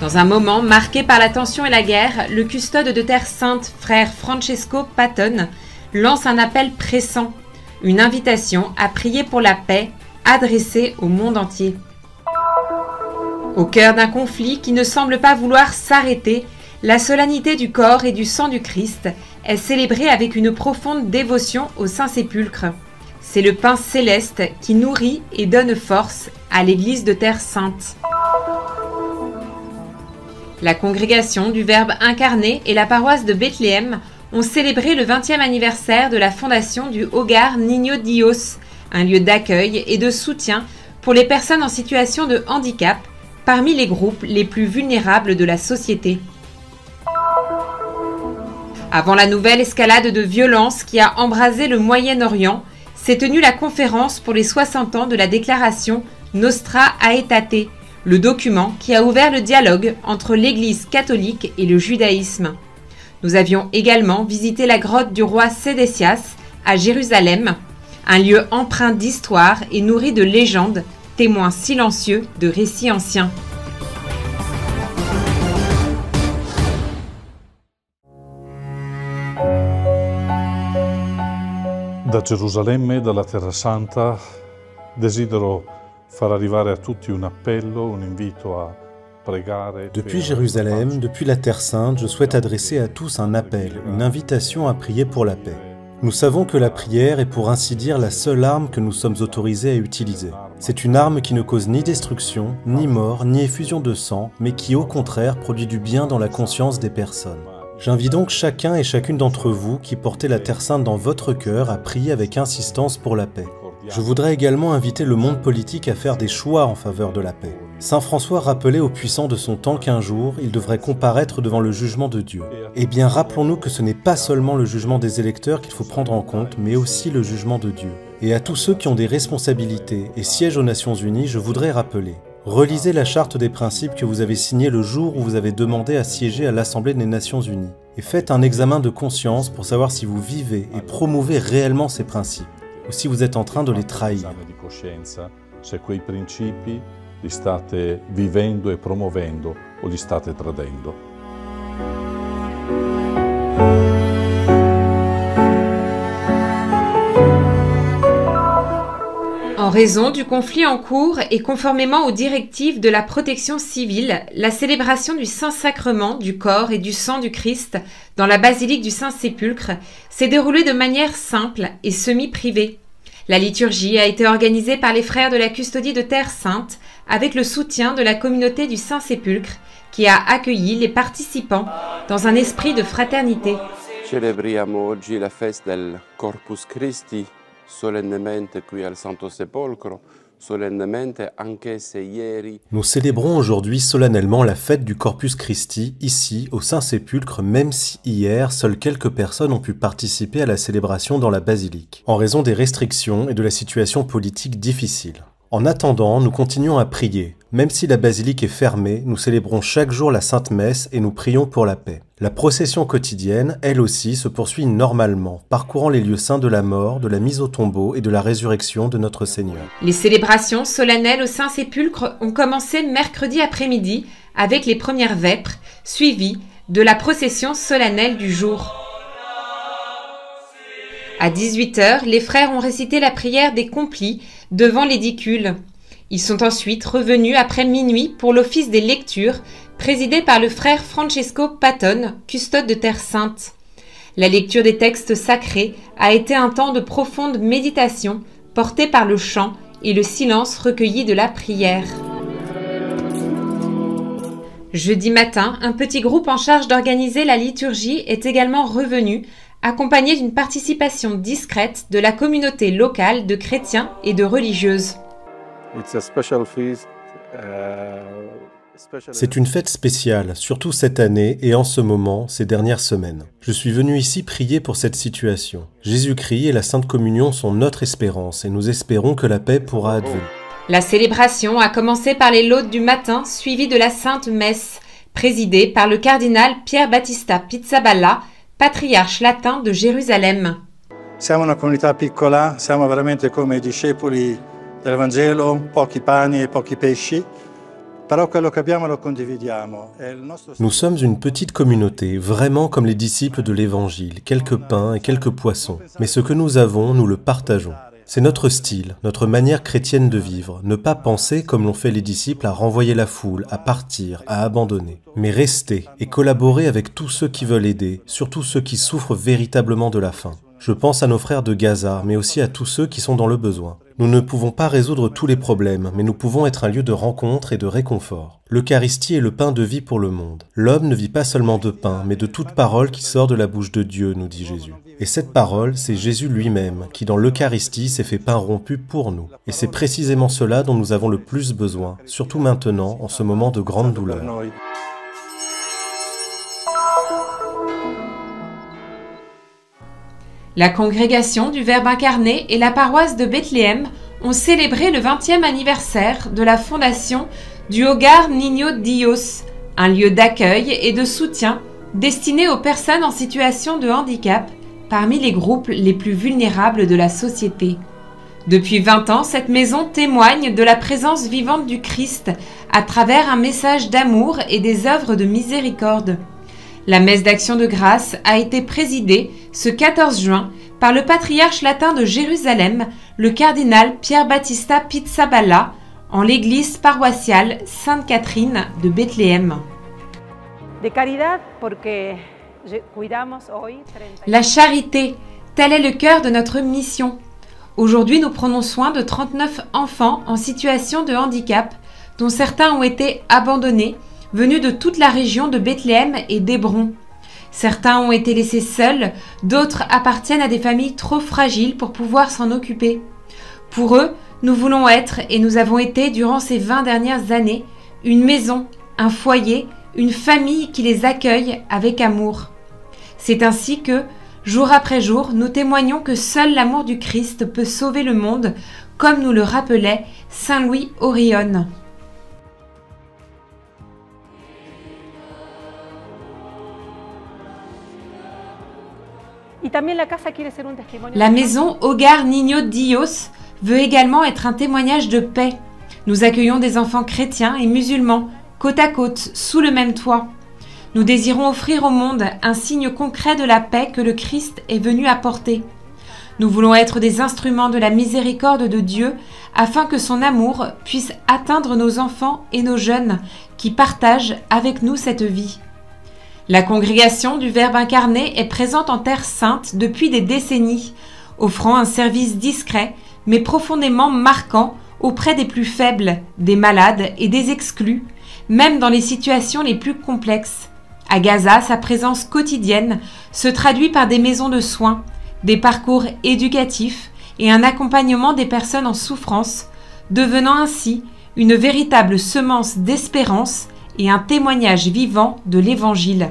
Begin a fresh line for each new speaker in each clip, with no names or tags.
Dans un moment marqué par la tension et la guerre, le custode de Terre Sainte, frère Francesco Patton, lance un appel pressant, une invitation à prier pour la paix adressée au monde entier. Au cœur d'un conflit qui ne semble pas vouloir s'arrêter, la solennité du corps et du sang du Christ est célébrée avec une profonde dévotion au Saint-Sépulcre. C'est le pain céleste qui nourrit et donne force à l'Église de Terre Sainte. La congrégation du Verbe incarné et la paroisse de Bethléem ont célébré le 20e anniversaire de la fondation du Hogar Niño Dios, un lieu d'accueil et de soutien pour les personnes en situation de handicap, parmi les groupes les plus vulnérables de la société. Avant la nouvelle escalade de violence qui a embrasé le Moyen-Orient, s'est tenue la conférence pour les 60 ans de la déclaration Nostra Aetate, le document qui a ouvert le dialogue entre l'Église catholique et le judaïsme. Nous avions également visité la grotte du roi Sédécias à Jérusalem, un lieu empreint d'histoire et nourri de légendes, témoin silencieux de récits anciens.
Da Gerusalemme, dalla Terra Santa, desidero far arrivare a tutti un appello, un invito a pregare.
Depuis Jérusalem, depuis la Terre Sainte, je souhaite adresser à tous un appel, une invitation à prier pour la paix. Nous savons que la prière est pour ainsi dire la seule arme que nous sommes autorisés à utiliser. C'est une arme qui ne cause ni destruction, ni mort, ni effusion de sang, mais qui au contraire produit du bien dans la conscience des personnes. J'invite donc chacun et chacune d'entre vous qui portez la Terre Sainte dans votre cœur à prier avec insistance pour la paix. Je voudrais également inviter le monde politique à faire des choix en faveur de la paix. Saint François rappelait aux puissants de son temps qu'un jour, il devrait comparaître devant le jugement de Dieu. Eh bien, rappelons-nous que ce n'est pas seulement le jugement des électeurs qu'il faut prendre en compte, mais aussi le jugement de Dieu. Et à tous ceux qui ont des responsabilités et siègent aux Nations Unies, je voudrais rappeler: relisez la charte des principes que vous avez signée le jour où vous avez demandé à siéger à l'Assemblée des Nations Unies. Et faites un examen de conscience pour savoir si vous vivez et promouvez réellement ces principes, ou si vous êtes en train de les trahir.
Se quei principi li state vivendo e promuovendo o li state tradendo.
En raison du conflit en cours et conformément aux directives de la protection civile, la célébration du Saint-Sacrement du corps et du sang du Christ dans la basilique du Saint-Sépulcre s'est déroulée de manière simple et semi-privée. La liturgie a été organisée par les frères de la custodie de Terre Sainte avec le soutien de la communauté du Saint-Sépulcre qui a accueilli les participants dans un esprit de fraternité.
Celebriamo oggi la festa del Corpus Christi, solennemente qui al Santo Sepolcro, solennemente anche se ieri.
Nous célébrons aujourd'hui solennellement la fête du Corpus Christi, ici, au Saint-Sépulcre, même si hier, seules quelques personnes ont pu participer à la célébration dans la basilique, en raison des restrictions et de la situation politique difficile. En attendant, nous continuons à prier. Même si la basilique est fermée, nous célébrons chaque jour la Sainte Messe et nous prions pour la paix. La procession quotidienne, elle aussi, se poursuit normalement, parcourant les lieux saints de la mort, de la mise au tombeau et de la résurrection de notre Seigneur.
Les célébrations solennelles au Saint-Sépulcre ont commencé mercredi après-midi avec les premières vêpres, suivies de la procession solennelle du jour. À 18 h, les frères ont récité la prière des complis devant l'édicule. Ils sont ensuite revenus après minuit pour l'office des lectures, présidé par le frère Francesco Patton, custode de Terre Sainte. La lecture des textes sacrés a été un temps de profonde méditation, porté par le chant et le silence recueilli de la prière. Jeudi matin, un petit groupe en charge d'organiser la liturgie est également revenu, accompagné d'une participation discrète de la communauté locale de chrétiens et de religieuses.
C'est une fête spéciale, surtout cette année et en ce moment, ces dernières semaines. Je suis venu ici prier pour cette situation. Jésus-Christ et la Sainte Communion sont notre espérance et nous espérons que la paix pourra advenir.
La célébration a commencé par les laudes du matin, suivies de la Sainte Messe, présidée par le cardinal Pier Battista Pizzaballa, patriarche latin de Jérusalem.
Siamo una comunità piccola, siamo veramente come i discepoli del Vangelo, pochi pani e pochi pesci. Però quello che abbiamo lo condividiamo.
Nous sommes une petite communauté, vraiment comme les disciples de l'Évangile, quelques pains et quelques poissons. Mais ce que nous avons, nous le partageons. C'est notre style, notre manière chrétienne de vivre, ne pas penser comme l'ont fait les disciples à renvoyer la foule, à partir, à abandonner, mais rester et collaborer avec tous ceux qui veulent aider, surtout ceux qui souffrent véritablement de la faim. Je pense à nos frères de Gaza, mais aussi à tous ceux qui sont dans le besoin. Nous ne pouvons pas résoudre tous les problèmes, mais nous pouvons être un lieu de rencontre et de réconfort. L'Eucharistie est le pain de vie pour le monde. L'homme ne vit pas seulement de pain, mais de toute parole qui sort de la bouche de Dieu, nous dit Jésus. Et cette parole, c'est Jésus lui-même, qui dans l'Eucharistie s'est fait pain rompu pour nous. Et c'est précisément cela dont nous avons le plus besoin, surtout maintenant, en ce moment de grande douleur.
La congrégation du Verbe incarné et la paroisse de Bethléem ont célébré le 20e anniversaire de la fondation du Hogar Niño Dios, un lieu d'accueil et de soutien destiné aux personnes en situation de handicap parmi les groupes les plus vulnérables de la société. Depuis 20 ans, cette maison témoigne de la présence vivante du Christ à travers un message d'amour et des œuvres de miséricorde. La messe d'action de grâce a été présidée ce 14 juin par le patriarche latin de Jérusalem, le cardinal Pier Battista Pizzaballa, en l'église paroissiale Sainte-Catherine de Bethléem. La charité, tel est le cœur de notre mission. Aujourd'hui, nous prenons soin de 39 enfants en situation de handicap, dont certains ont été abandonnés, venus de toute la région de Bethléem et d'Hébron. Certains ont été laissés seuls, d'autres appartiennent à des familles trop fragiles pour pouvoir s'en occuper. Pour eux, nous voulons être, et nous avons été durant ces 20 dernières années, une maison, un foyer, une famille qui les accueille avec amour. C'est ainsi que, jour après jour, nous témoignons que seul l'amour du Christ peut sauver le monde, comme nous le rappelait Saint Louis Orion. La maison Hogar Niño Dios veut également être un témoignage de paix. Nous accueillons des enfants chrétiens et musulmans, côte à côte, sous le même toit. Nous désirons offrir au monde un signe concret de la paix que le Christ est venu apporter. Nous voulons être des instruments de la miséricorde de Dieu afin que son amour puisse atteindre nos enfants et nos jeunes qui partagent avec nous cette vie. La congrégation du Verbe incarné est présente en Terre Sainte depuis des décennies, offrant un service discret mais profondément marquant auprès des plus faibles, des malades et des exclus, même dans les situations les plus complexes. À Gaza, sa présence quotidienne se traduit par des maisons de soins, des parcours éducatifs et un accompagnement des personnes en souffrance, devenant ainsi une véritable semence d'espérance et un témoignage vivant de l'Évangile.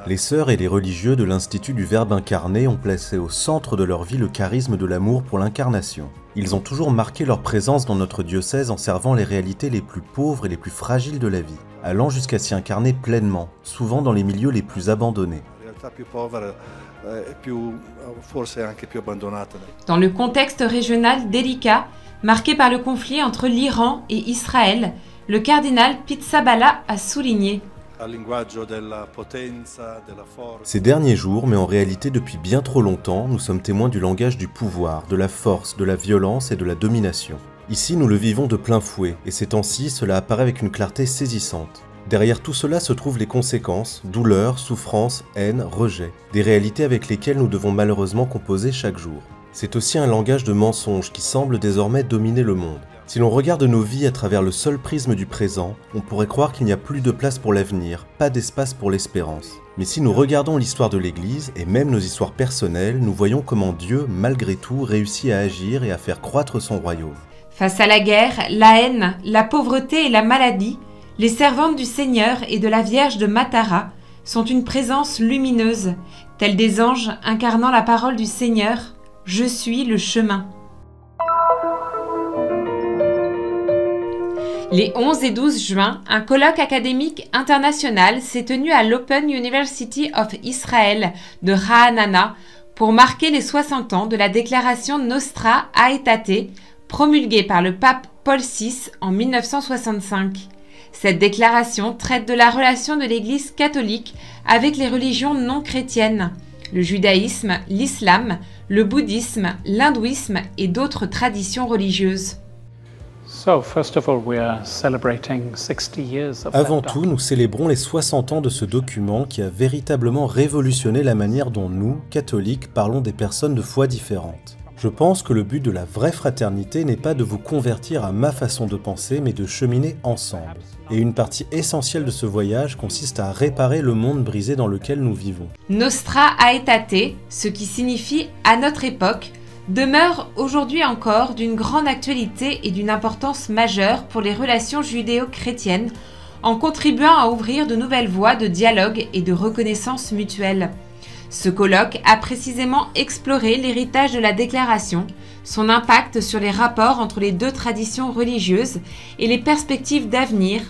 Les sœurs et les religieux de l'Institut du Verbe incarné ont placé au centre de leur vie le charisme de l'amour pour l'incarnation. Ils ont toujours marqué leur présence dans notre diocèse en servant les réalités les plus pauvres et les plus fragiles de la vie, allant jusqu'à s'y incarner pleinement, souvent dans les milieux les plus abandonnés.
Dans le contexte régional délicat, marqué par le conflit entre l'Iran et Israël, le cardinal Pizzaballa a souligné:
Ces derniers jours, mais en réalité depuis bien trop longtemps, nous sommes témoins du langage du pouvoir, de la force, de la violence et de la domination. Ici, nous le vivons de plein fouet, et ces temps-ci, cela apparaît avec une clarté saisissante. Derrière tout cela se trouvent les conséquences, douleurs, souffrances, haine, rejet, des réalités avec lesquelles nous devons malheureusement composer chaque jour. C'est aussi un langage de mensonge qui semble désormais dominer le monde. Si l'on regarde nos vies à travers le seul prisme du présent, on pourrait croire qu'il n'y a plus de place pour l'avenir, pas d'espace pour l'espérance. Mais si nous regardons l'histoire de l'Église, et même nos histoires personnelles, nous voyons comment Dieu, malgré tout, réussit à agir et à faire croître son royaume.
Face à la guerre, la haine, la pauvreté et la maladie, les servantes du Seigneur et de la Vierge de Matara sont une présence lumineuse, tels des anges incarnant la parole du Seigneur: « Je suis le chemin ». Les 11 et 12 juin, un colloque académique international s'est tenu à l'Open University of Israel de Ra'anana pour marquer les 60 ans de la déclaration Nostra Aetate, promulguée par le pape Paul VI en 1965. Cette déclaration traite de la relation de l'Église catholique avec les religions non chrétiennes, le judaïsme, l'islam, le bouddhisme, l'hindouisme et d'autres traditions religieuses.
Avant tout, nous célébrons les 60 ans de ce document qui a véritablement révolutionné la manière dont nous, catholiques, parlons des personnes de foi différentes. Je pense que le but de la vraie fraternité n'est pas de vous convertir à ma façon de penser, mais de cheminer ensemble. Et une partie essentielle de ce voyage consiste à réparer le monde brisé dans lequel nous vivons.
Nostra aetate, ce qui signifie « à notre époque », demeure aujourd'hui encore d'une grande actualité et d'une importance majeure pour les relations judéo-chrétiennes, en contribuant à ouvrir de nouvelles voies de dialogue et de reconnaissance mutuelle. Ce colloque a précisément exploré l'héritage de la déclaration, son impact sur les rapports entre les deux traditions religieuses et les perspectives d'avenir,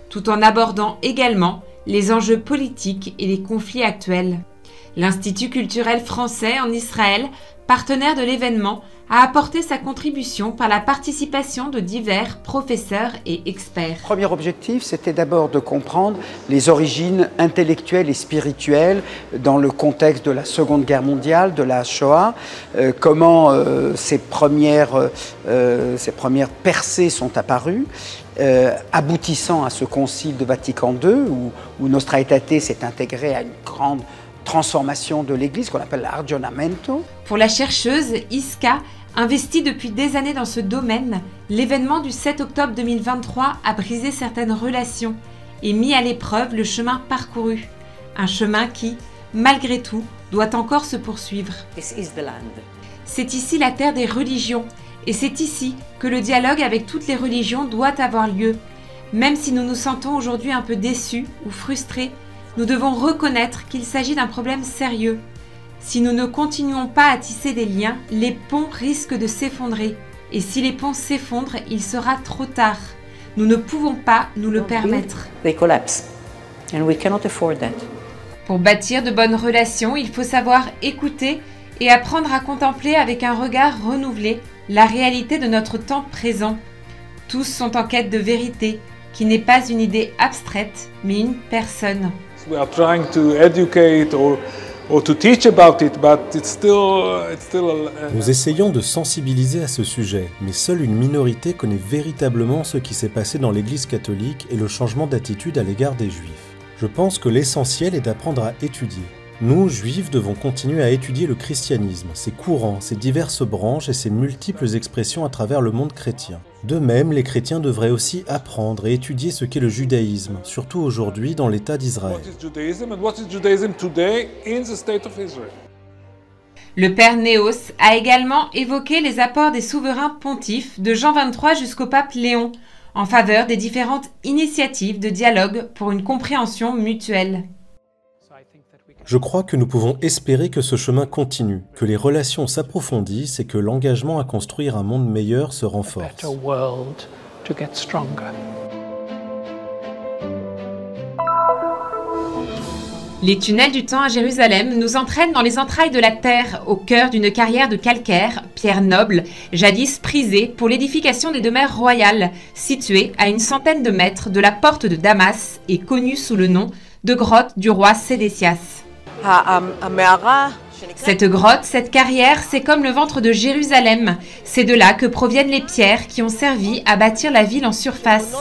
tout en abordant également les enjeux politiques et les conflits actuels. L'Institut culturel français en Israël, partenaire de l'événement, a apporté sa contribution par la participation de divers professeurs et experts.
Le premier objectif, c'était d'abord de comprendre les origines intellectuelles et spirituelles dans le contexte de la Seconde Guerre mondiale, de la Shoah, comment ces premières percées sont apparues, aboutissant à ce concile de Vatican II, où Nostra aetate s'est intégré à une grande transformation de l'Église qu'on appelle l'Aggiornamento.
Pour la chercheuse Iska, investie depuis des années dans ce domaine, l'événement du 7 octobre 2023 a brisé certaines relations et mis à l'épreuve le chemin parcouru. Un chemin qui, malgré tout, doit encore se poursuivre. C'est ici la terre des religions et c'est ici que le dialogue avec toutes les religions doit avoir lieu. Même si nous nous sentons aujourd'hui un peu déçus ou frustrés, nous devons reconnaître qu'il s'agit d'un problème sérieux. Si nous ne continuons pas à tisser des liens, les ponts risquent de s'effondrer. Et si les ponts s'effondrent, il sera trop tard. Nous ne pouvons pas nous le permettre. Pour bâtir de bonnes relations, il faut savoir écouter et apprendre à contempler avec un regard renouvelé la réalité de notre temps présent. Tous sont en quête de vérité, qui n'est pas une idée abstraite, mais une personne.
We are trying to educate or to teach about it, but it's still
Nous essayons de sensibiliser à ce sujet, mais seule une minorité connaît véritablement ce qui s'est passé dans l'Église catholique et le changement d'attitude à l'égard des Juifs. Je pense que l'essentiel est d'apprendre à étudier. Nous, Juifs, devons continuer à étudier le christianisme, ses courants, ses diverses branches et ses multiples expressions à travers le monde chrétien. De même, les chrétiens devraient aussi apprendre et étudier ce qu'est le judaïsme, surtout aujourd'hui dans l'État d'Israël.
Le père Néos a également évoqué les apports des souverains pontifes de Jean XXIII jusqu'au pape Léon, en faveur des différentes initiatives de dialogue pour une compréhension mutuelle.
Je crois que nous pouvons espérer que ce chemin continue, que les relations s'approfondissent et que l'engagement à construire un monde meilleur se renforce.
Les tunnels du temps à Jérusalem nous entraînent dans les entrailles de la terre, au cœur d'une carrière de calcaire, pierre noble, jadis prisée pour l'édification des demeures royales, située à une centaine de mètres de la porte de Damas et connue sous le nom de grotte du roi Sédécias. Cette grotte, cette carrière, c'est comme le ventre de Jérusalem. C'est de là que proviennent les pierres qui ont servi à bâtir la ville en surface.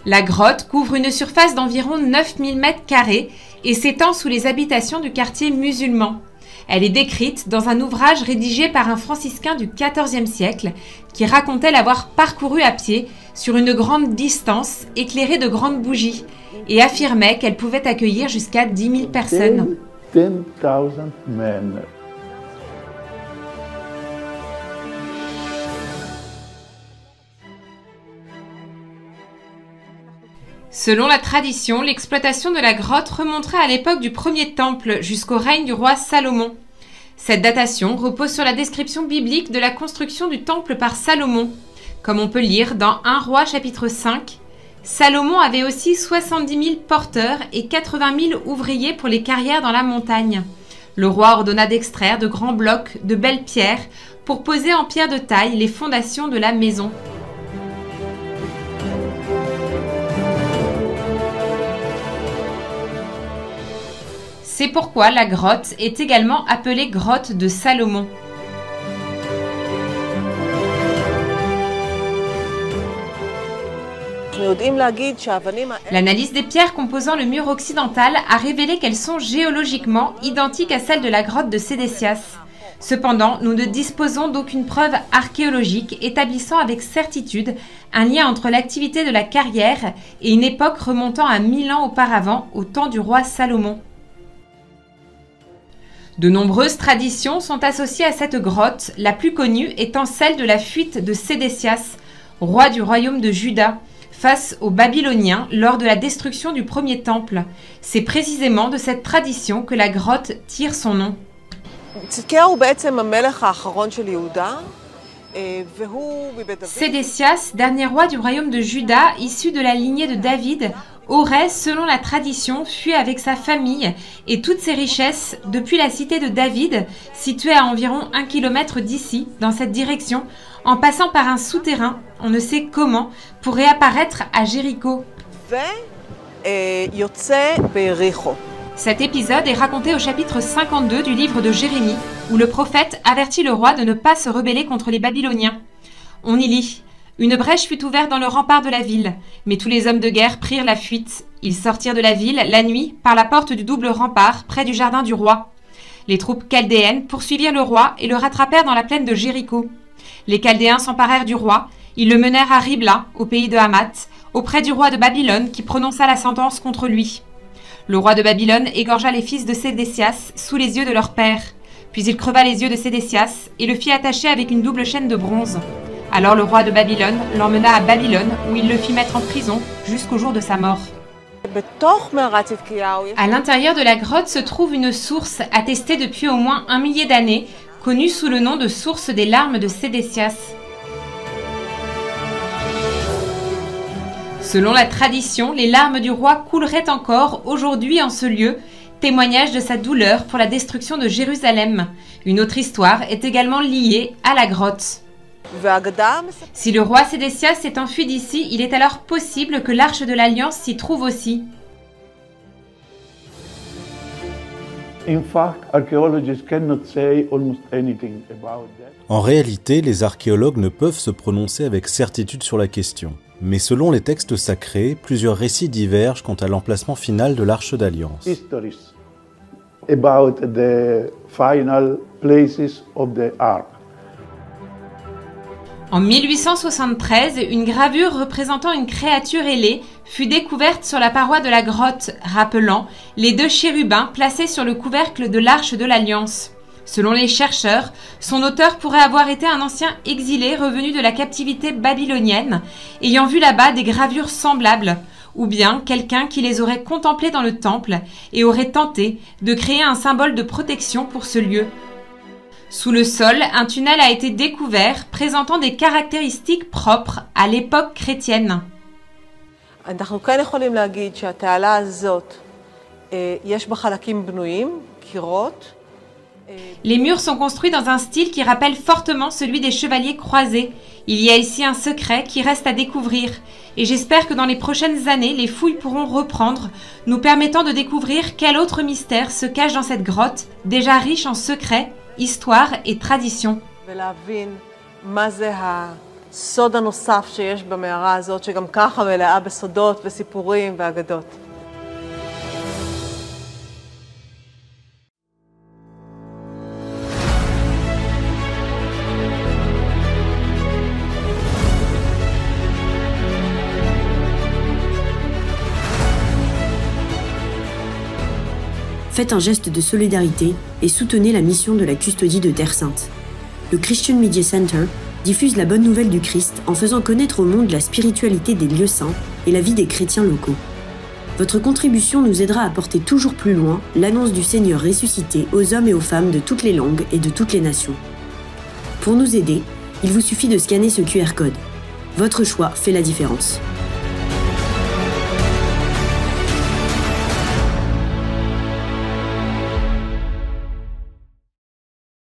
La grotte couvre une surface d'environ 9000 m² et s'étend sous les habitations du quartier musulman. Elle est décrite dans un ouvrage rédigé par un franciscain du XIVe siècle qui racontait l'avoir parcouru à pied sur une grande distance éclairée de grandes bougies et affirmait qu'elle pouvait accueillir jusqu'à 10 000 personnes.
10,000 men.
Selon la tradition, l'exploitation de la grotte remonterait à l'époque du premier temple jusqu'au règne du roi Salomon. Cette datation repose sur la description biblique de la construction du temple par Salomon. Comme on peut lire dans 1 Roi chapitre 5, Salomon avait aussi 70 000 porteurs et 80 000 ouvriers pour les carrières dans la montagne. Le roi ordonna d'extraire de grands blocs de belles pierres pour poser en pierre de taille les fondations de la maison. C'est pourquoi la grotte est également appelée grotte de Salomon. L'analyse des pierres composant le mur occidental a révélé qu'elles sont géologiquement identiques à celles de la grotte de Sédécias. Cependant, nous ne disposons d'aucune preuve archéologique établissant avec certitude un lien entre l'activité de la carrière et une époque remontant à 1000 ans auparavant, au temps du roi Salomon. De nombreuses traditions sont associées à cette grotte, la plus connue étant celle de la fuite de Sédécias, roi du royaume de Juda, face aux Babyloniens lors de la destruction du premier temple. C'est précisément de cette tradition que la grotte tire son nom. Sédécias, dernier roi du royaume de Juda, issu de la lignée de David, aurait, selon la tradition, fui avec sa famille et toutes ses richesses depuis la cité de David, située à environ 1 km d'ici, dans cette direction, en passant par un souterrain, on ne sait comment, pour réapparaître à Jéricho. Cet épisode est raconté au chapitre 52 du livre de Jérémie, où le prophète avertit le roi de ne pas se rebeller contre les Babyloniens. On y lit « Une brèche fut ouverte dans le rempart de la ville, mais tous les hommes de guerre prirent la fuite. Ils sortirent de la ville, la nuit, par la porte du double rempart, près du jardin du roi. Les troupes chaldéennes poursuivirent le roi et le rattrapèrent dans la plaine de Jéricho. Les Chaldéens s'emparèrent du roi, ils le menèrent à Ribla, au pays de Hamath, auprès du roi de Babylone qui prononça la sentence contre lui. Le roi de Babylone égorgea les fils de Sédécias sous les yeux de leur père. Puis il creva les yeux de Sédécias et le fit attacher avec une double chaîne de bronze. Alors le roi de Babylone l'emmena à Babylone où il le fit mettre en prison jusqu'au jour de sa mort. À l'intérieur de la grotte se trouve une source attestée depuis au moins 1 millier d'années, connue sous le nom de source des larmes de Sédécias. Selon la tradition, les larmes du roi couleraient encore aujourd'hui en ce lieu, témoignage de sa douleur pour la destruction de Jérusalem. Une autre histoire est également liée à la grotte. Si le roi Sédécias s'est enfui d'ici, il est alors possible que l'arche de l'Alliance s'y trouve aussi.
En réalité, les archéologues ne peuvent se prononcer avec certitude sur la question. Mais selon les textes sacrés, plusieurs récits divergent quant à l'emplacement final de l'Arche d'Alliance.
En 1873, une gravure représentant une créature ailée fut découverte sur la paroi de la grotte, rappelant les 2 chérubins placés sur le couvercle de l'Arche de l'Alliance. Selon les chercheurs, son auteur pourrait avoir été un ancien exilé revenu de la captivité babylonienne, ayant vu là-bas des gravures semblables, ou bien quelqu'un qui les aurait contemplées dans le temple et aurait tenté de créer un symbole de protection pour ce lieu. Sous le sol, un tunnel a été découvert présentant des caractéristiques propres à l'époque chrétienne. Les murs sont construits dans un style qui rappelle fortement celui des chevaliers croisés. Il y a ici un secret qui reste à découvrir. Et j'espère que dans les prochaines années, les fouilles pourront reprendre, nous permettant de découvrir quel autre mystère se cache dans cette grotte, déjà riche en secrets, histoire et tradition.
Faites un geste de solidarité et soutenez la mission de la custodie de Terre Sainte. Le Christian Media Center diffuse la bonne nouvelle du Christ en faisant connaître au monde la spiritualité des lieux saints et la vie des chrétiens locaux. Votre contribution nous aidera à porter toujours plus loin l'annonce du Seigneur ressuscité aux hommes et aux femmes de toutes les langues et de toutes les nations. Pour nous aider, il vous suffit de scanner ce QR code. Votre choix fait la différence.